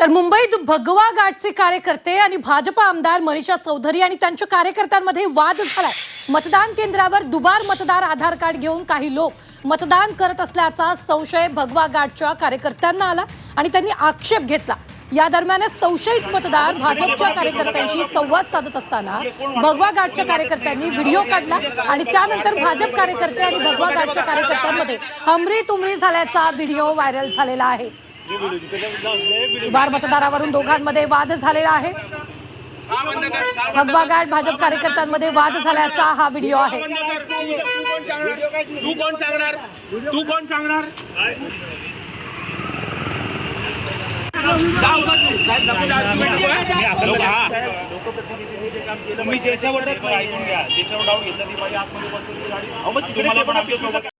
तर मुंबईत भगवा घाटचे कार्यकर्ते आणि भाजप आमदार मनीषा चौधरी आणि त्यांच्या कार्यकर्त्यांमध्ये वाद झालाय। मतदान केंद्रावर दुबार मतदार आधार कार्ड घेऊन काही लोक मतदान करत असल्याचा संशय भगवा घाटच्या कार्यकर्त्यांना आला आणि त्यांनी आक्षेप घेतला। या दरम्यानच संशयित मतदार भाजपच्या कार्यकर्त्यांशी संवाद साधत असताना भगवा घाटच्या कार्यकर्त्यांनी व्हिडिओ काढला आणि त्यानंतर भाजप कार्यकर्ते आणि भगवा घाटच्या कार्यकर्त्यांमध्ये हमरी तुमरी झाल्याचा व्हिडिओ व्हायरल झालेला आहे। दुबार मतदारावरून दोघांमध्ये वाद झालेला आहे। भगवा घाट भाजप कार्यकर्त्यांमध्ये वाद झाल्याचा हा व्हिडिओ आहे। तू कोण सांगणार तुम्ही ज्याच्यावर ऐकून घ्या, ज्याच्यावर डाऊट घेतला ती माझ्या आतमध्ये बसलेली गाडी